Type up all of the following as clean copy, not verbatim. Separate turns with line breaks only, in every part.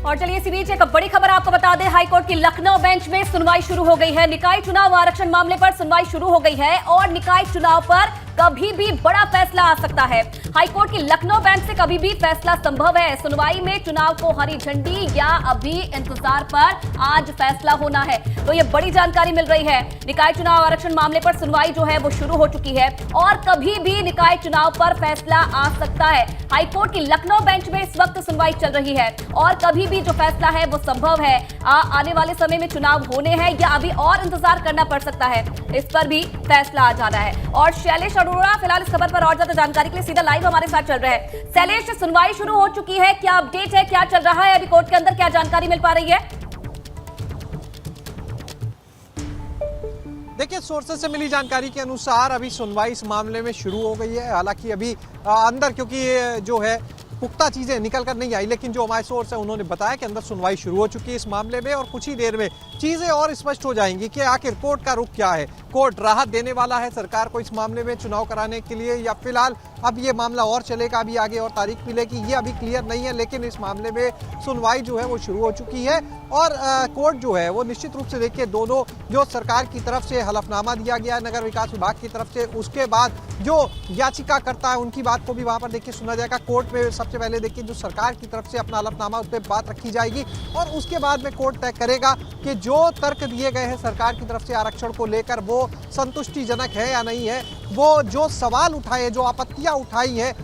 और चलिए इसी बीच एक बड़ी खबर आपको बता दें, हाईकोर्ट की लखनऊ बेंच में सुनवाई शुरू हो गई है। निकाय चुनाव आरक्षण मामले पर सुनवाई शुरू हो गई है और निकाय चुनाव पर कभी भी बड़ा फैसला आ सकता है। हाईकोर्ट की लखनऊ बेंच से कभी भी फैसला संभव है। सुनवाई में चुनाव को हरी झंडी या अभी इंतजार पर आज फैसला होना है, तो ये बड़ी जानकारी मिल रही है। निकाय चुनाव आरक्षण मामले पर सुनवाई जो है वो शुरू हो चुकी है और कभी भी निकाय चुनाव पर फैसला आ सकता है। हाईकोर्ट की लखनऊ बेंच में इस वक्त सुनवाई चल रही है और कभी भी जो फैसला है वो संभव है। आने वाले समय में चुनाव होने हैं या अभी और इंतजार करना पड़ सकता है, इस पर भी फैसला आ जाना है। और शैलेश अरोड़ा फिलहाल इस खबर पर और ज्यादा जानकारी के लिए सीधा लाइव हमारे साथ चल रहे हैं। शैलेश, सुनवाई शुरू हो चुकी है, क्या अपडेट है, क्या चल रहा है अभी कोर्ट के अंदर, क्या जानकारी मिल पा रही है?
देखिए, सोर्सेस से मिली जानकारी के अनुसार अभी सुनवाई इस मामले में शुरू हो गई है। हालांकि अभी अंदर क्योंकि ये जो है पुख्ता चीजें निकल कर नहीं आई, लेकिन जो हमारे सोर्स है उन्होंने बताया कि अंदर सुनवाई शुरू हो चुकी है इस मामले में और कुछ ही देर में चीजें और स्पष्ट हो जाएंगी कि आखिर कोर्ट का रुख क्या है। कोर्ट राहत देने वाला है सरकार को इस मामले में चुनाव कराने के लिए, या फिलहाल अब ये मामला और चलेगा, अभी आगे और तारीख मिलेगी, ये अभी क्लियर नहीं है। लेकिन इस मामले में सुनवाई जो है वो शुरू हो चुकी है और कोर्ट जो है वो निश्चित रूप से देखिए दोनों जो सरकार की तरफ से हलफनामा दिया गया है नगर विकास विभाग की तरफ से, उसके बाद जो याचिका करता है उनकी बात को भी वहां पर देखिए सुना जाएगा। कोर्ट में सबसे पहले देखिए जो सरकार की तरफ से अपना हलफनामा उस पर बात रखी जाएगी और उसके बाद में कोर्ट तय करेगा कि जो तर्क दिए गए हैं सरकार की तरफ से आरक्षण को लेकर वो संतुष्टिजनक है या नहीं है। वो जो सवाल उठाए, जो आपत्तियां उठाई है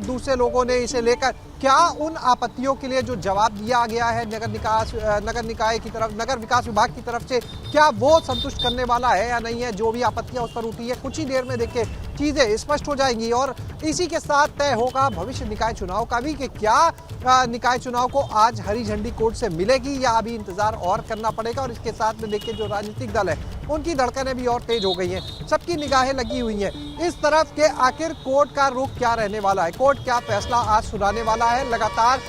दूसरे लोगों ने इसे लेकर, क्या उन आपत्तियों के लिए जो जवाब दिया गया है नगर निकाय की तरफ, नगर विकास विभाग की तरफ से, क्या वो संतुष्ट करने वाला है या नहीं है। जो भी आपत्तियां उस पर उठी है कुछ ही देर में देखिए चीजें स्पष्ट हो जाएंगी और इसी के साथ तय होगा भविष्य निकाय चुनाव का भी कि क्या निकाय चुनाव को आज हरी झंडी कोर्ट से मिलेगी या अभी इंतजार और करना पड़ेगा। और इसके साथ में देखिए जो राजनीतिक दल है उनकी धड़कनें भी और तेज हो गई हैं, सबकी निगाहें लगी हुई हैं इस तरफ के आखिर कोर्ट का रुख क्या रहने वाला है, कोर्ट क्या फैसला आज सुनाने वाला है। लगातार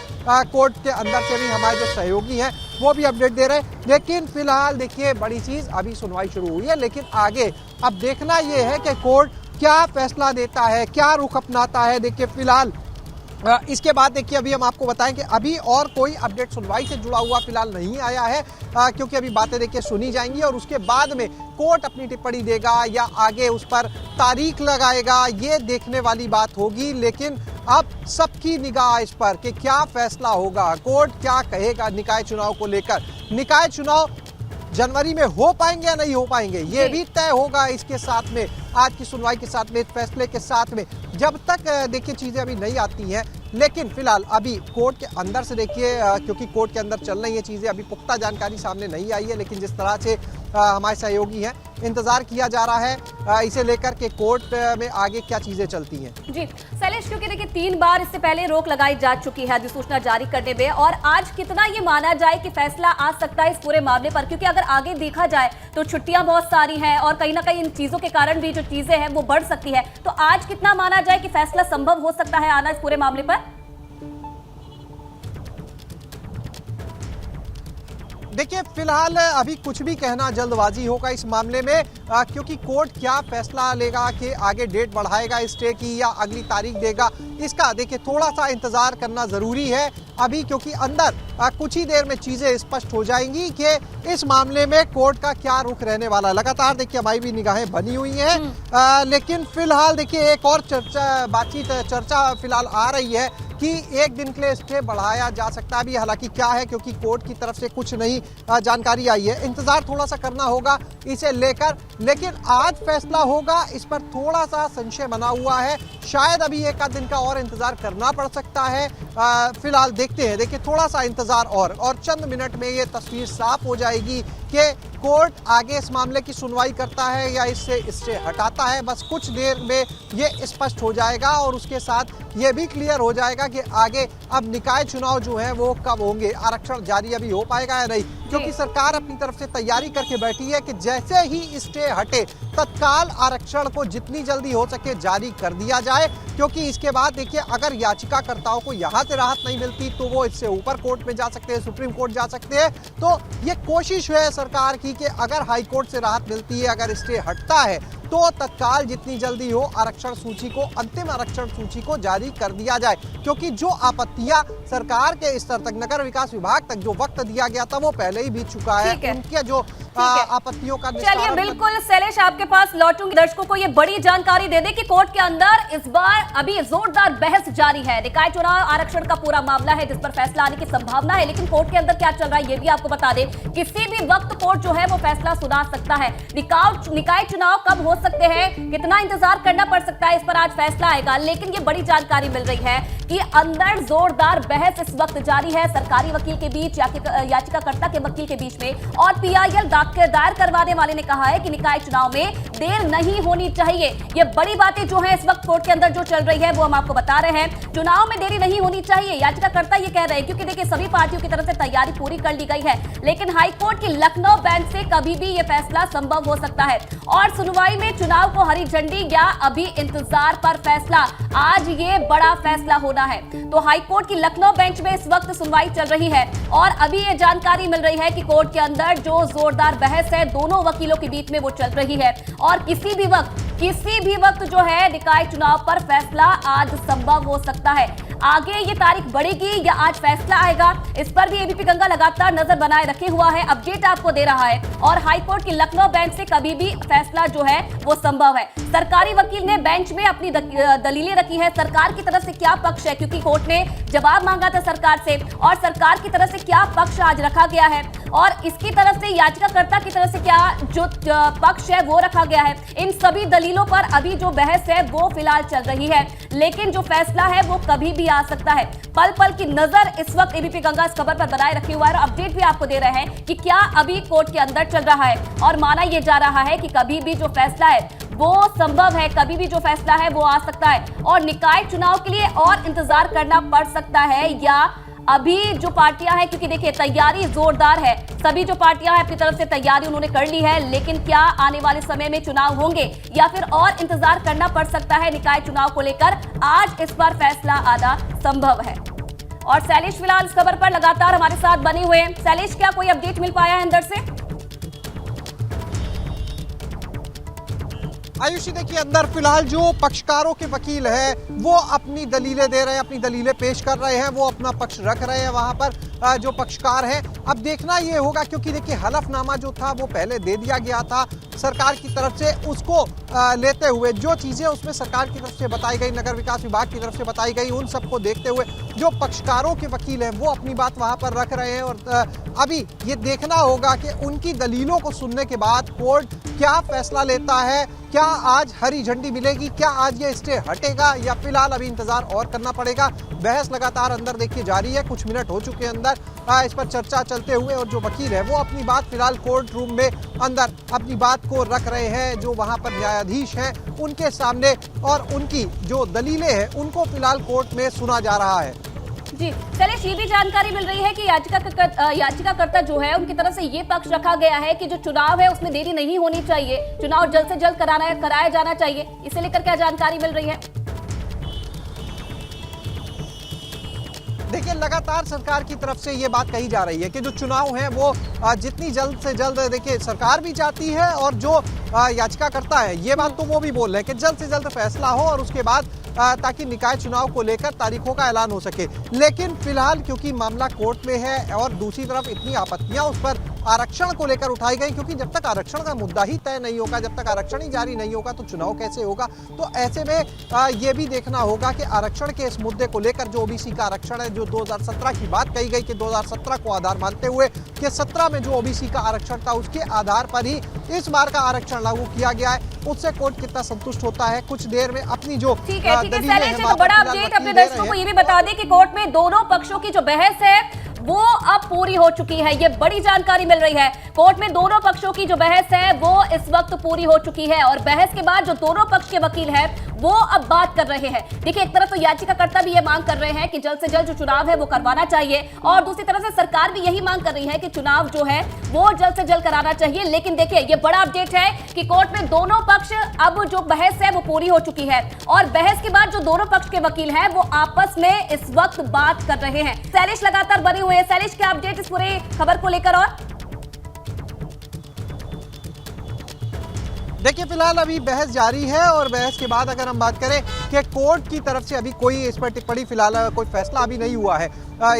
कोर्ट के अंदर से भी हमारे जो सहयोगी हैं वो भी अपडेट दे रहे हैं। लेकिन फिलहाल देखिए बड़ी चीज अभी सुनवाई शुरू हुई है, लेकिन आगे अब देखना ये है कि कोर्ट क्या फैसला देता है, क्या रुख अपनाता है। देखिए फिलहाल इसके बाद देखिए अभी हम आपको बताएं कि अभी और कोई अपडेट सुनवाई से जुड़ा हुआ फिलहाल नहीं आया है, क्योंकि अभी बातें देखिए सुनी जाएंगी और उसके बाद में कोर्ट अपनी टिप्पणी देगा या आगे उस पर तारीख लगाएगा, ये देखने वाली बात होगी। लेकिन अब सबकी निगाह इस पर कि क्या फैसला होगा, कोर्ट क्या कहेगा निकाय चुनाव को लेकर। निकाय चुनाव जनवरी में हो पाएंगे या नहीं हो पाएंगे ये भी तय होगा इसके साथ में, आज की सुनवाई के साथ में, फैसले के साथ में। जब तक देखिए चीजें अभी नहीं आती हैं, लेकिन फिलहाल अभी कोर्ट के अंदर से देखिए क्योंकि कोर्ट के अंदर चल रही है चीजें, अभी पुख्ता जानकारी सामने नहीं आई है, लेकिन जिस तरह से हमारे सहयोगी हैं इंतजार किया जा रहा है इसे लेकर के कोर्ट में आगे क्या चीजें चलती हैं।
जी शैलेश, क्योंकि देखिए 3 बार इससे पहले रोक लगाई जा चुकी है अधिसूचना जारी करने में, और आज कितना ये माना जाए कि फैसला आ सकता है इस पूरे मामले पर, क्योंकि अगर आगे देखा जाए तो छुट्टियां बहुत सारी हैं और कहीं ना कहीं इन चीजों के कारण भी जो चीजें हैं वो बढ़ सकती है, तो आज कितना माना जाए कि फैसला संभव हो सकता है आना इस पूरे मामले पर?
देखिए फिलहाल अभी कुछ भी कहना जल्दबाजी होगा इस मामले में, क्योंकि कोर्ट क्या फैसला लेगा कि आगे डेट बढ़ाएगा स्टे की या अगली तारीख देगा, इसका देखिए थोड़ा सा इंतजार करना जरूरी है अभी, क्योंकि अंदर कुछ ही देर में चीजें स्पष्ट हो जाएंगी कि इस मामले में कोर्ट का क्या रुख रहने वाला है। लगातार देखिए हमारी भी निगाहें बनी हुई हैं, लेकिन फिलहाल देखिए एक और चर्चा फिलहाल आ रही है कि एक दिन के लिए स्टे बढ़ाया जा सकता है। अभी हालांकि क्या है, क्योंकि कोर्ट की तरफ से कुछ नहीं जानकारी आई है, इंतजार थोड़ा सा करना होगा इसे लेकर। लेकिन आज फैसला होगा इस पर थोड़ा सा संशय बना हुआ है, शायद अभी एक आध दिन का और इंतजार करना पड़ सकता है। फिलहाल देखते हैं, देखिए थोड़ा सा इंतजार और चंद मिनट में ये तस्वीर साफ हो जाएगी कि कोर्ट आगे इस मामले की सुनवाई करता है या इससे स्टे हटाता है। बस कुछ देर में ये स्पष्ट हो जाएगा और उसके साथ ये भी क्लियर हो जाएगा कि आगे अब निकाय चुनाव जो है वो कब होंगे, आरक्षण जारी अभी हो पाएगा या नहीं, क्योंकि सरकार अपनी तरफ से तैयारी करके बैठी है कि जैसे ही स्टे हटे तत्काल आरक्षण को जितनी जल्दी हो सके जारी कर दिया जाए, क्योंकि इसके बाद देखिए अगर याचिकाकर्ताओं को यहाँ से राहत नहीं मिलती तो वो इससे ऊपर कोर्ट में जा सकते हैं, सुप्रीम कोर्ट जा सकते हैं। तो ये कोशिश है सरकार की कि अगर हाई कोर्ट से राहत मिलती है, अगर स्टे हटता है तो तत्काल जितनी जल्दी हो आरक्षण सूची को, अंतिम आरक्षण सूची को जारी कर दिया जाए, क्योंकि जो आपत्तियां सरकार के स्तर तक, नगर विकास विभाग तक जो वक्त दिया गया था वो पहले ही बीत चुका है। उनके जो आपत्तियों का
चलिए बिल्कुल शैलेश आपके पास लौटूंगी। दर्शकों को ये बड़ी जानकारी दे दे कि कोर्ट के अंदर इस बार अभी जोरदार बहस जारी है। निकाय चुनाव आरक्षण का पूरा मामला है जिस पर फैसला आने की संभावना है, लेकिन कोर्ट के अंदर क्या चल रहा है ये भी आपको बता दें। किसी भी वक्त कोर्ट जो है वो फैसला सुना सकता है। निकाय चुनाव कब हो सकते हैं, कितना इंतजार करना पड़ सकता है, इस पर आज फैसला आएगा। लेकिन ये बड़ी जानकारी मिल रही है कि अंदर जोरदार बहस इस वक्त जारी है सरकारी वकील के बीच, याचिकाकर्ता के वकील के बीच में। और पीआईएल दायर करवाने वाले ने कहा है कि निकाय चुनाव में देर नहीं होनी चाहिए। ये बड़ी बातें जो है इस वक्त कोर्ट के अंदर जो चल रही है वो हम आपको बता रहे हैं। चुनाव में देरी नहीं होनी चाहिए, याचिकाकर्ता ये कह रहे हैं, क्योंकि देखिए सभी पार्टियों की तरफ से तैयारी पूरी कर ली गई है। लेकिन हाईकोर्ट की लखनऊ बेंच से कभी भी ये फैसला संभव हो सकता है। और सुनवाई में चुनाव को हरी झंडी या अभी इंतजार पर फैसला, आज ये बड़ा फैसला होना है। तो हाईकोर्ट की लखनऊ बेंच में इस वक्त सुनवाई चल रही है और अभी ये जानकारी मिल रही है कि कोर्ट के अंदर जो जोरदार बहस है दोनों वकीलों के बीच में वो चल रही है। और किसी भी वक्त जो है निकाय चुनाव पर फैसला आज संभव हो सकता है। आगे ये तारीख बढ़ेगी या आज फैसला आएगा, इस पर भी एबीपी गंगा लगातार नजर बनाए रखे हुआ है, अपडेट आपको दे रहा है। और हाईकोर्ट की लखनऊ बेंच से कभी भी फैसला जो है वो संभव है। सरकारी वकील ने बेंच में अपनी दलीलें रखी है। सरकार की तरफ से क्या पक्ष है, क्योंकि कोर्ट ने जवाब मांगा था सरकार से, और सरकार की तरफ से क्या पक्ष आज रखा गया है और इसकी तरफ से याचिकाकर्ता की तरफ से क्या जो पक्ष है वो रखा गया है। इन सभी दलीलों पर अभी जो बहस है वो फिलहाल चल रही है, लेकिन जो फैसला है वो कभी भी आ सकता है। पल पल की नजर इस वक्त एबीपी गंगा इस खबर पर बनाए रखे हुआ है और अपडेट भी आपको दे रहे हैं कि क्या अभी कोर्ट के अंदर चल रहा है। और माना यह जा रहा है कि कभी भी जो फैसला है वो संभव है, कभी भी जो फैसला है वो आ सकता है और निकाय चुनाव के लिए और इंतजार करना पड़ सकता है। या अभी जो पार्टियां हैं, क्योंकि देखिए तैयारी जोरदार है, सभी जो पार्टियां हैं अपनी तरफ से तैयारी उन्होंने कर ली है, लेकिन क्या आने वाले समय में चुनाव होंगे या फिर और इंतजार करना पड़ सकता है निकाय चुनाव को लेकर, आज इस पर फैसला आना संभव है। और शैलेश फिलहाल इस खबर पर लगातार हमारे साथ बने हुए हैं। शैलेश, क्या कोई अपडेट मिल पाया है अंदर से?
आयुषी, देखिए अंदर फिलहाल जो पक्षकारों के वकील हैं वो अपनी दलीलें दे रहे हैं, अपनी दलीलें पेश कर रहे हैं, वो अपना पक्ष रख रहे हैं वहां पर जो पक्षकार हैं। अब देखना ये होगा, क्योंकि देखिए हलफनामा जो था वो पहले दे दिया गया था सरकार की तरफ से, उसको लेते हुए जो चीज़ें उसमें सरकार की तरफ से बताई गई, नगर विकास विभाग की तरफ से बताई गई, उन सबको देखते हुए जो पक्षकारों के वकील हैं वो अपनी बात वहां पर रख रहे हैं। और अभी ये देखना होगा कि उनकी दलीलों को सुनने के बाद कोर्ट क्या फैसला लेता है, क्या आज हरी झंडी मिलेगी, क्या आज ये स्टे हटेगा या फिलहाल अभी इंतजार और करना पड़ेगा। बहस लगातार अंदर देखिए जारी है, कुछ मिनट हो चुके हैं अंदर इस पर चर्चा चलते हुए, और जो वकील है वो अपनी बात फिलहाल कोर्ट रूम में अंदर अपनी बात को रख रहे हैं, जो वहां पर न्यायाधीश हैं उनके सामने, और उनकी जो दलीलें हैं उनको फिलहाल कोर्ट में सुना जा रहा है।
जी शैलेश, ये भी जानकारी मिल रही है कि याचिकाकर्ता जो है उनकी तरफ से ये पक्ष रखा गया है कि जो चुनाव है उसमें देरी नहीं होनी चाहिए, चुनाव जल्द से जल्द कराया जाना चाहिए। इसे लेकर क्या जानकारी मिल रही है?
देखिए लगातार सरकार की तरफ से ये बात कही जा रही है कि जो चुनाव है वो जितनी जल्द से जल्द, देखिए सरकार भी चाहती है और जो याचिकाकर्ता है ये बात तो वो भी बोल रहे हैं कि जल्द से जल्द फैसला हो और उसके बाद ताकि निकाय चुनाव को लेकर तारीखों का ऐलान हो सके। लेकिन फिलहाल क्योंकि मामला कोर्ट में है और दूसरी तरफ इतनी आपत्तियां उस पर आरक्षण को लेकर उठाई गई, क्योंकि जब तक आरक्षण का मुद्दा ही तय नहीं होगा, जब तक आरक्षण ही जारी नहीं होगा तो चुनाव कैसे होगा। तो ऐसे में ये भी देखना होगा कि आरक्षण के इस मुद्दे को लेकर जो ओबीसी का आरक्षण है, जो 2017 की बात कही गई कि 2017 को आधार मानते हुए कि 17 में जो ओबीसी का आरक्षण था उसके आधार पर ही इस बार का आरक्षण लागू किया गया है, उससे कोर्ट कितना संतुष्ट होता है। कुछ देर में अपनी जो
ठीक है शैलेश, तो बड़ा अपडेट अपने दर्शकों को ये भी बता दें कि कोर्ट में दोनों पक्षों की जो बहस है वो अब पूरी हो चुकी है। ये बड़ी जानकारी मिल रही है, कोर्ट में दोनों पक्षों की जो बहस है वो इस वक्त पूरी हो चुकी है और बहस के बाद जो दोनों पक्ष के वकील हैं वो अब बात कर रहे हैं। देखिए एक तरफ तो याचिकाकर्ता भी ये मांग कर रहे हैं कि जल्द से जल्द जो चुनाव है वो करवाना चाहिए, और दूसरी तरफ से सरकार भी यही मांग कर रही है कि चुनाव जो है वो जल्द से जल्द कराना चाहिए। लेकिन देखिए ये बड़ा अपडेट है कि कोर्ट में दोनों पक्ष, अब जो बहस है वो पूरी हो चुकी है और बहस के बाद जो दोनों पक्ष के वकील हैं वो आपस में इस वक्त बात कर रहे हैं। शैलेश लगातार बने हुए हैं। शैलेश, क्या अपडेट इस पूरे खबर को लेकर? और
देखिए फिलहाल अभी बहस जारी है और बहस के बाद अगर हम बात करें कि कोर्ट की तरफ से अभी कोई इस पर टिप्पणी फिलहाल कोई फैसला अभी नहीं हुआ है।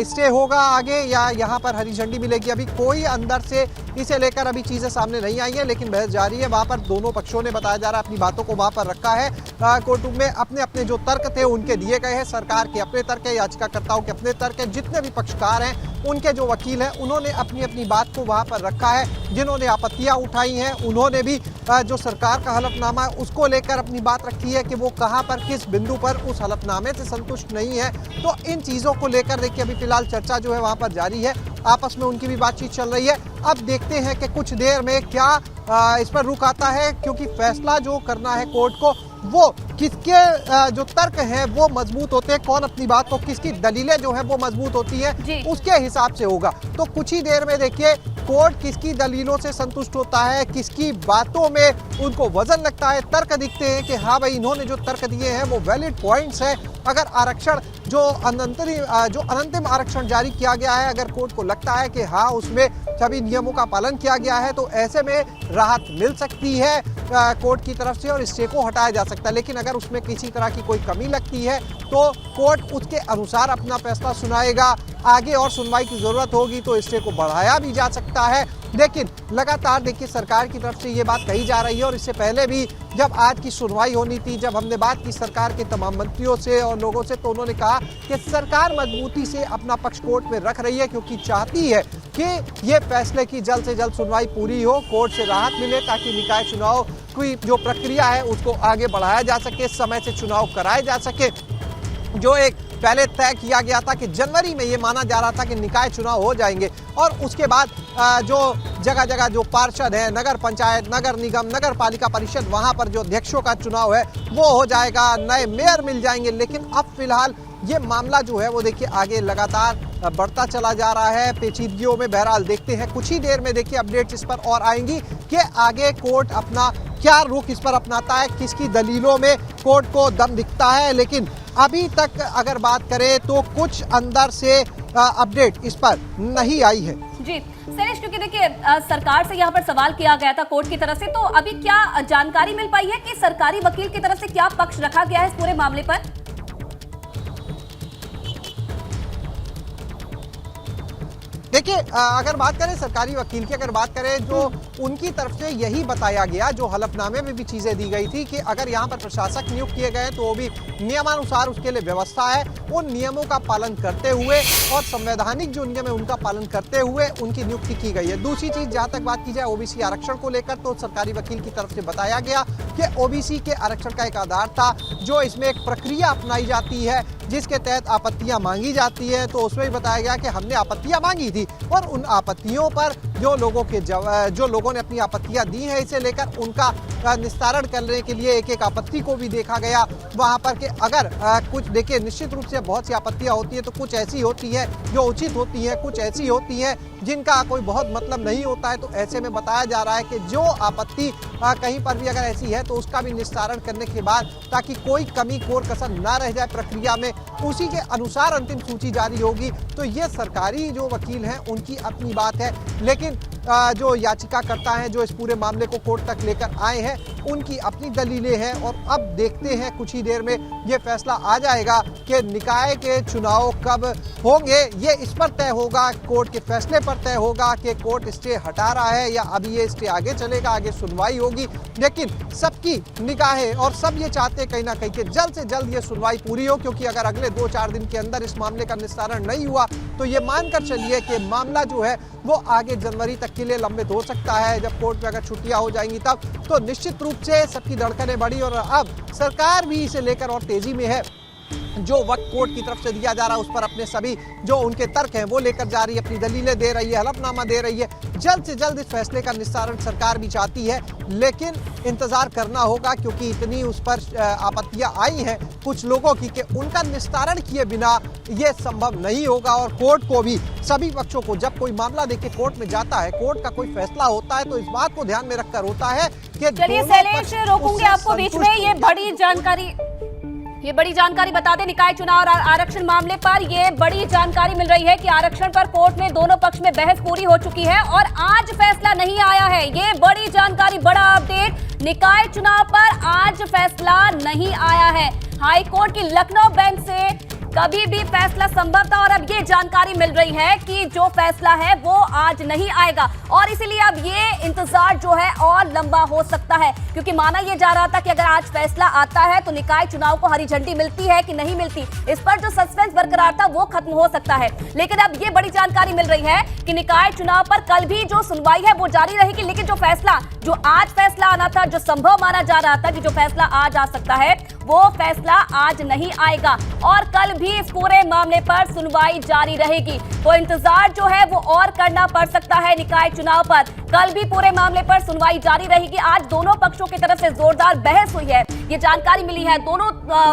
स्टे होगा आगे या यहाँ पर हरी झंडी मिलेगी, अभी कोई अंदर से इसे लेकर अभी चीजें सामने नहीं आई है, लेकिन बहस जारी है। वहां पर दोनों पक्षों ने बताया जा रहा है अपनी बातों को वहां पर रखा है। कोर्ट में अपने अपने जो तर्क थे उनके दिए गए हैं, सरकार के अपने तर्क है, याचिकाकर्ताओं के अपने तर्क है, जितने भी पक्षकार हैं उनके जो वकील हैं उन्होंने अपनी अपनी बात को वहां पर रखा है। जिन्होंने आपत्तियां उठाई हैं उन्होंने भी जो सरकार का हलफनामा है उसको लेकर अपनी बात रखी है कि वो कहां पर किस बिंदु पर उस हलफनामे से संतुष्ट नहीं है। तो इन चीजों को लेकर देखिए अभी फिलहाल चर्चा जो है वहां पर जारी है, आपस में उनकी भी बातचीत चल रही है। अब देखते हैं कि कुछ देर में क्या इस पर रुख आता है, क्योंकि फैसला जो करना है कोर्ट को वो किसके जो तर्क हैं वो मजबूत होते हैं, कौन अपनी बात को किसकी दलीलें जो है वो मजबूत होती हैं उसके हिसाब से होगा। तो कुछ ही देर में देखिए कोर्ट किसकी दलीलों से संतुष्ट होता है, किसकी बातों में उनको वजन लगता है, तर्क दिखते हैं कि हाँ भाई इन्होंने जो तर्क दिए हैं वो वैलिड पॉइंट्स है। अगर आरक्षण जो अनंतिम आरक्षण जारी किया गया है, अगर कोर्ट को लगता है कि हाँ उसमें सभी नियमों का पालन किया गया है तो ऐसे में राहत मिल सकती है कोर्ट की तरफ से और स्टे को हटाया जा सकता है। लेकिन अगर उसमें किसी तरह की कोई कमी लगती है तो कोर्ट उसके अनुसार अपना फैसला सुनाएगा। आगे और सुनवाई की जरूरत होगी तो स्टे को बढ़ाया भी जा सकता है। लेकिन लगातार देखिए सरकार की तरफ से ये बात कही जा रही है और इससे पहले भी जब आज की सुनवाई होनी थी, जब हमने बात की सरकार के तमाम मंत्रियों से और लोगों से, तो उन्होंने कहा कि सरकार मजबूती से अपना पक्ष कोर्ट में रख रही है क्योंकि चाहती है कि ये फैसले की जल्द से जल्द सुनवाई पूरी हो, कोर्ट से राहत मिले ताकि निकाय चुनाव की जो प्रक्रिया है उसको आगे बढ़ाया जा सके, समय से चुनाव कराए जा सके। जो एक पहले तय किया गया था कि जनवरी में ये माना जा रहा था कि निकाय चुनाव हो जाएंगे और उसके बाद जो जगह जगह जो पार्षद है, नगर पंचायत, नगर निगम, नगर पालिका परिषद, वहां पर जो अध्यक्षों का चुनाव है वो हो जाएगा, नए मेयर मिल जाएंगे। लेकिन अब फिलहाल ये मामला जो है वो देखिए आगे लगातार बढ़ता चला जा रहा है पेचीदगियों में। बहरहाल देखते हैं, कुछ ही देर में देखिए अपडेट्स इस पर और आएंगी कि आगे कोर्ट अपना क्या रुख इस पर अपनाता है, किसकी दलीलों में कोर्ट को दम दिखता है। लेकिन अभी तक अगर बात करें तो कुछ अंदर से अपडेट इस पर नहीं आई है।
जी शैलेश, क्योंकि देखिए सरकार से यहाँ पर सवाल किया गया था कोर्ट की तरफ से, तो अभी क्या जानकारी मिल पाई है कि सरकारी वकील की तरफ से क्या पक्ष रखा गया है इस पूरे मामले पर?
देखिए अगर बात करें सरकारी वकील की, अगर बात करें जो उनकी तरफ से यही बताया गया, जो हलफनामे में भी चीजें दी गई थी कि अगर यहाँ पर प्रशासक नियुक्त किए गए तो वो भी नियमानुसार उसके लिए व्यवस्था है, उन नियमों का पालन करते हुए और संवैधानिक जो नियम है उनका पालन करते हुए उनकी नियुक्ति की गई है। दूसरी चीज जहाँ तक बात की जाए ओबीसी आरक्षण को लेकर, तो सरकारी वकील की तरफ से बताया गया कि ओबीसी के आरक्षण का एक आधार था, जो इसमें एक प्रक्रिया अपनाई जाती है जिसके तहत आपत्तियां मांगी जाती है। तो उसमें भी बताया गया कि हमने आपत्तियां मांगी थी और उन आपत्तियों पर जो लोगों ने अपनी आपत्तियां दी हैं, इसे लेकर उनका निस्तारण करने के लिए एक एक आपत्ति को भी देखा गया वहां पर कि अगर कुछ देखिए निश्चित रूप से बहुत सी आपत्तियां होती है तो कुछ ऐसी होती है जो उचित होती है, कुछ ऐसी होती है जिनका कोई बहुत मतलब नहीं होता है। तो ऐसे में बताया जा रहा है कि जो आपत्ति कहीं पर भी अगर ऐसी है तो उसका भी निस्तारण करने के बाद, ताकि कोई कमी कोर कसर ना रह जाए प्रक्रिया में, उसी के अनुसार अंतिम सूची जारी होगी। तो ये सरकारी जो वकील हैं उनकी अपनी बात है, लेकिन जो याचिकाकर्ता हैं जो इस पूरे मामले को कोर्ट तक लेकर आए हैं उनकी अपनी दलीलें हैं। और अब देखते हैं कुछ ही देर में ये फैसला आ जाएगा कि निकाय के चुनाव कब होंगे। ये इस पर तय होगा, कोर्ट के फैसले पर तय होगा कि कोर्ट स्टे हटा रहा है या अभी ये स्टे आगे चलेगा, आगे सुनवाई होगी। लेकिन सबकी निगाहें और सब ये चाहते कहीं ना कहीं कि जल्द से जल्द ये सुनवाई पूरी हो, क्योंकि अगर अगले 2-4 दिन के अंदर इस मामले का निस्तारण नहीं हुआ तो ये मानकर चलिए कि मामला जो है वो आगे जनवरी तक के लिए लंबित हो सकता है। जब कोर्ट में अगर छुट्टियां हो जाएंगी तब तो निश्चित रूप से सबकी धड़कनें बढ़ी और अब सरकार भी इसे लेकर और तेजी में है। जो वक्त कोर्ट की तरफ से दिया जा रहा है उस पर अपने सभी जो उनके तर्क हैं वो लेकर जा रही है, अपनी दलीलें दे रही है, हलफनामा दे रही है। जल्द से जल्द इस फैसले का निस्तारण सरकार भी चाहती है, लेकिन इंतजार करना होगा क्योंकि इतनी उस पर आपत्तियां आई हैं कुछ लोगों की कि उनका निस्तारण किए बिना ये संभव नहीं होगा। और कोर्ट को भी सभी पक्षों को, जब कोई मामला देखिए कोर्ट में जाता है, कोर्ट का कोई फैसला होता है तो इस बात को ध्यान में रखकर होता है कि
चलिए शैलेश, रोकूंगी आपको बीच में। ये बड़ी जानकारी बता दें निकाय चुनाव और आरक्षण मामले पर ये बड़ी जानकारी मिल रही है कि आरक्षण पर कोर्ट में दोनों पक्ष में बहस पूरी हो चुकी है और आज फैसला नहीं आया है। ये बड़ी जानकारी, बड़ा अपडेट निकाय चुनाव पर आज फैसला नहीं आया है। हाईकोर्ट की लखनऊ बेंच से कभी भी फैसला संभव था और अब ये जानकारी मिल रही है कि जो फैसला है वो आज नहीं आएगा और इसीलिए अब ये इंतजार जो है और लंबा हो सकता है, क्योंकि माना ये जा रहा था कि अगर आज फैसला आता है तो निकाय चुनाव को हरी झंडी मिलती है कि नहीं मिलती, इस पर जो सस्पेंस बरकरार था वो खत्म हो सकता है। लेकिन अब ये बड़ी जानकारी मिल रही है कि निकाय चुनाव पर कल भी जो सुनवाई है वो जारी रहेगी, लेकिन जो आज फैसला आना था, जो संभव माना जा रहा था कि जो फैसला आज आ सकता है, वो फैसला आज नहीं आएगा और कल भी इस पूरे मामले पर सुनवाई जारी रहेगी। तो इंतजार जो है वो और करना पड़ सकता है निकाय चुनाव पर। कल भी पूरे मामले पर सुनवाई जारी रहेगी। आज दोनों पक्षों की तरफ से जोरदार बहस हुई है, ये जानकारी मिली है। दोनों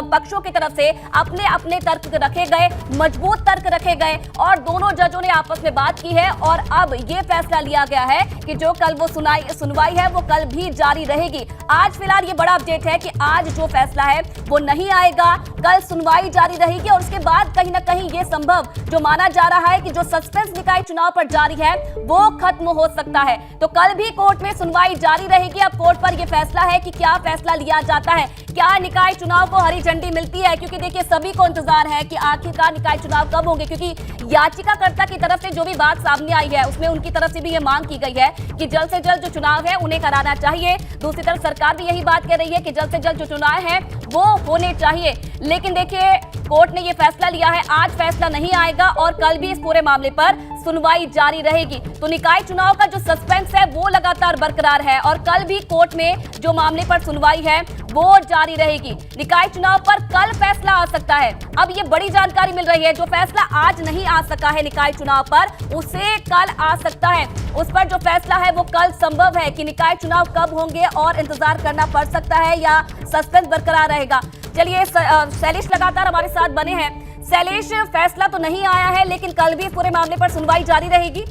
पक्षों की तरफ से अपने अपने तर्क रखे गए, मजबूत तर्क रखे गए और दोनों जजों ने आपस में बात की है और अब ये फैसला लिया गया है कि जो कल वो सुनवाई है वो कल भी जारी रहेगी। आज फिलहाल ये बड़ा अपडेट है कि आज जो फैसला है वो नहीं आएगा, कल सुनवाई जारी रहेगी और उसके बाद कहीं ना कहीं ये संभव जो माना जा रहा है कि जो सस्पेंस निकाय चुनाव पर जारी है वो खत्म हो सकता है। तो कल भी कोर्ट में सुनवाई जारी रहेगी। अब कोर्ट पर यह फैसला है कि क्या फैसला लिया जाता है, क्या निकाय चुनाव को हरी झंडी मिलती है, क्योंकि देखिए सभी को इंतजार है कि आखिरकार निकाय चुनाव कब होंगे, क्योंकि याचिकाकर्ता की तरफ से जो भी बात सामने आई है उसमें उनकी तरफ से भी ये मांग की गई है कि जल्द से जल्द जो चुनाव है उन्हें कराना चाहिए। दूसरी तरफ सरकार भी यही बात कह रही है कि जल्द से जल्द जो चुनाव है वो होने चाहिए। लेकिन देखिए कोर्ट ने ये फैसला लिया है, आज फैसला नहीं आएगा और कल भी इस पूरे मामले पर सुनवाई जारी रहेगी। तो निकाय चुनाव का जो सस्पेंस है वो लगातार बरकरार है और कल भी कोर्ट में जो मामले पर सुनवाई है वो जारी रहेगी। निकाय चुनाव पर कल फैसला आ सकता है। अब ये बड़ी जानकारी मिल रही है, जो फैसला आज नहीं आ सका है निकाय चुनाव पर उसे कल आ सकता है। उस पर जो फैसला है वो कल संभव है कि निकाय चुनाव कब होंगे और इंतजार करना पड़ सकता है या सस्पेंस बरकरार रहेगा। चलिए शैलेश लगातार हमारे साथ बने हैं। शैलेश, फैसला तो नहीं आया है लेकिन कल भी इस पूरे मामले पर सुनवाई जारी रहेगी।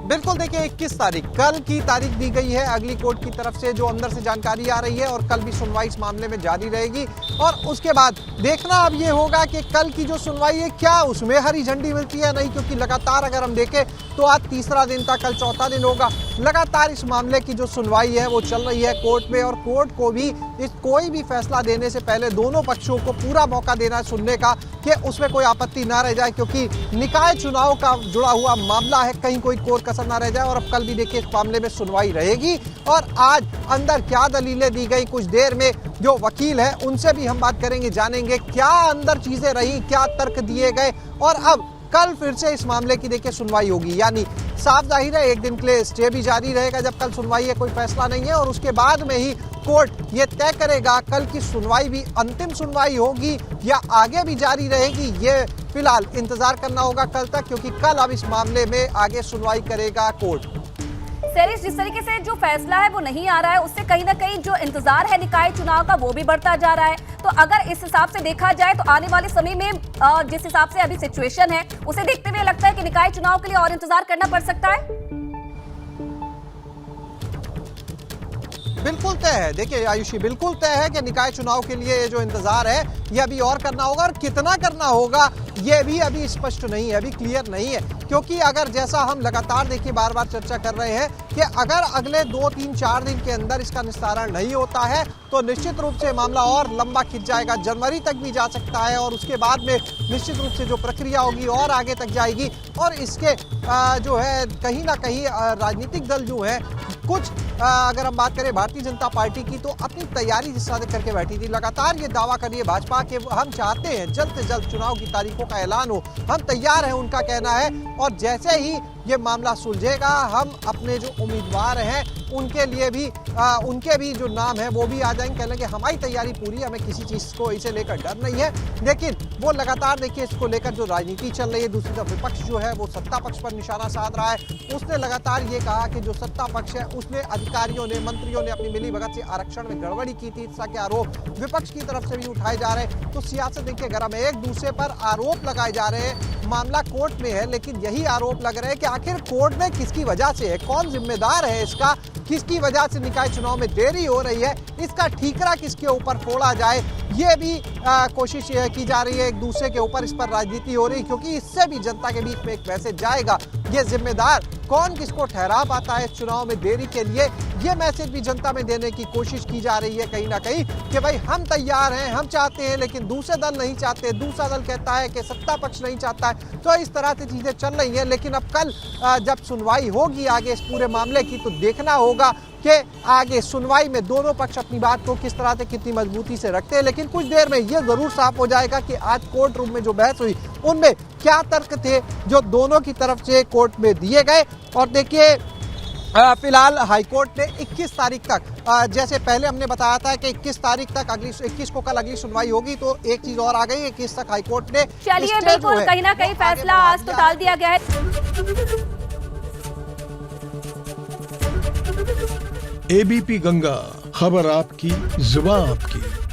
बिल्कुल, देखिए 21 तारीख कल की तारीख दी गई है अगली कोर्ट की तरफ से, जो अंदर से जानकारी आ रही है और कल भी सुनवाई इस मामले में जारी रहेगी और उसके बाद देखना अब ये होगा कि कल की जो सुनवाई है क्या उसमें हरी झंडी मिलती है नहीं, क्योंकि लगातार अगर हम देखें तो आज तीसरा दिन था, कल चौथा दिन होगा। लगातार इस मामले की जो सुनवाई है वो चल रही है कोर्ट में और कोर्ट को भी कोई भी फैसला देने से पहले दोनों पक्षों को पूरा मौका देना है सुनने का कि उसमें कोई आपत्ति ना रह जाए, क्योंकि निकाय चुनाव का जुड़ा हुआ मामला है, कहीं कोई कोर कसर ना रह जाए। और अब कल भी देखिए इस मामले में सुनवाई रहेगी और आज अंदर क्या दलीलें दी गई, कुछ देर में जो वकील है उनसे भी हम बात करेंगे, जानेंगे क्या अंदर चीजें रही, क्या तर्क दिए गए और अब कल फिर से इस मामले की देखिए सुनवाई होगी। यानी साफ जाहिर है एक दिन के लिए स्टे भी जारी रहेगा जब कल सुनवाई है, कोई फैसला नहीं है और उसके बाद में ही कोर्ट ये तय करेगा कल की सुनवाई भी अंतिम सुनवाई होगी या आगे भी जारी रहेगी। ये फिलहाल इंतजार करना होगा कल तक, क्योंकि कल अब इस मामले में आगे सुनवाई करेगा कोर्ट।
शैलेश, जिस तरीके से जो फैसला है वो नहीं आ रहा है उससे कहीं ना कहीं जो इंतजार है निकाय चुनाव का वो भी बढ़ता जा रहा है। तो अगर इस हिसाब से देखा जाए तो आने वाले समय में जिस हिसाब से अभी सिचुएशन है उसे देखते हुए लगता है कि निकाय चुनाव के लिए और इंतजार करना पड़ सकता है।
बिल्कुल तय है, देखिए आयुषी बिल्कुल तय है कि निकाय चुनाव के लिए ये जो इंतजार है ये अभी और करना होगा और कितना करना होगा ये भी अभी स्पष्ट नहीं है, अभी क्लियर नहीं है। क्योंकि अगर जैसा हम लगातार देखिए बार बार चर्चा कर रहे हैं कि अगर अगले 2, 3, 4 दिन के अंदर इसका निस्तारण नहीं होता है तो निश्चित रूप से मामला और लंबा खिंच जाएगा, जनवरी तक भी जा सकता है और उसके बाद में निश्चित रूप से जो प्रक्रिया होगी और आगे तक जाएगी। और इसके जो है कहीं ना कहीं राजनीतिक दल जो है कुछ अगर हम बात करें भारतीय जनता पार्टी की तो अपनी तैयारी जिस तरह करके बैठी थी, लगातार ये दावा कर रही है भाजपा कि हम चाहते हैं जल्द से जल्द चुनाव की तारीखों का ऐलान हो, हम तैयार हैं, उनका कहना है। और जैसे ही ये मामला सुलझेगा हम अपने जो उम्मीदवार हैं उनके भी जो नाम है वो भी आ जाएंगे, कह लेंगे हमारी तैयारी पूरी, हमें किसी चीज को इसे लेकर डर नहीं है। लेकिन वो लगातार देखिए इसको लेकर जो राजनीति चल रही है, दूसरी तरफ विपक्ष जो है वो सत्ता पक्ष पर निशाना साध रहा है। उसने लगातार ये कहा कि जो सत्ता पक्ष है उसने अधिकारियों ने, मंत्रियों ने अपनी मिलीभगत से आरक्षण में गड़बड़ी की थी, इस तरह के आरोप विपक्ष की तरफ से भी उठाए जा रहे हैं। तो सियासत देखिए गरम है, एक दूसरे पर आरोप लगाए जा रहे हैं। मामला कोर्ट में है लेकिन यही आरोप लग रहे हैं कि आखिर कोर्ट में किसकी वजह से है, कौन जिम्मेदार है इसका, किसकी वजह से निकाय चुनाव में देरी हो रही है, इसका ठीकरा किसके ऊपर फोड़ा जाए। ये भी कोशिश की जा रही है, एक दूसरे के ऊपर इस पर राजनीति हो रही, क्योंकि इससे भी जनता के बीच में एक मैसेज जाएगा। ये जिम्मेदार कौन किसको ठहरा पाता है चुनाव में देरी के लिए, ये मैसेज भी जनता में देने की कोशिश की जा रही है कहीं ना कहीं, कि भाई हम तैयार हैं, हम चाहते हैं, लेकिन दूसरे दल नहीं चाहते, दूसरा दल कहता है कि सत्ता पक्ष नहीं चाहता है। तो इस तरह से चीजें चल रही हैं। लेकिन अब कल जब सुनवाई होगी आगे इस पूरे मामले की, तो देखना होगा कि आगे सुनवाई में दोनों पक्ष अपनी बात को किस तरह से कितनी मजबूती से रखते हैं। लेकिन कुछ देर में ये जरूर साफ हो जाएगा कि आज कोर्ट रूम में जो बहस हुई उनमें क्या तर्क थे जो दोनों की तरफ से कोर्ट में दिए गए। और देखिए फिलहाल हाईकोर्ट ने 21 तारीख तक, जैसे पहले हमने बताया था कि 21 तारीख तक, अगली 21 को कल अगली सुनवाई होगी, तो एक चीज और आ गई, 21 तक हाईकोर्ट ने,
चलिए बिल्कुल कहीं ना कहीं फैसला आज तो टाल दिया गया है।
एबीपी गंगा, खबर आपकी, जुबान आपकी।